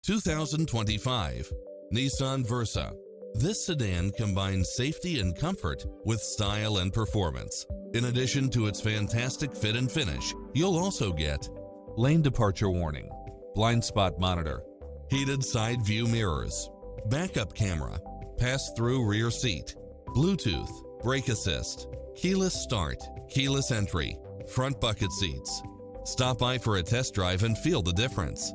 2025 Nissan Versa. This sedan combines safety and comfort with style and performance. In addition to its fantastic fit and finish, you'll also get lane departure warning, blind spot monitor, heated side view mirrors, backup camera, pass-through rear seat, Bluetooth, brake assist, keyless start, keyless entry, front bucket seats. Stop by for a test drive and feel the difference.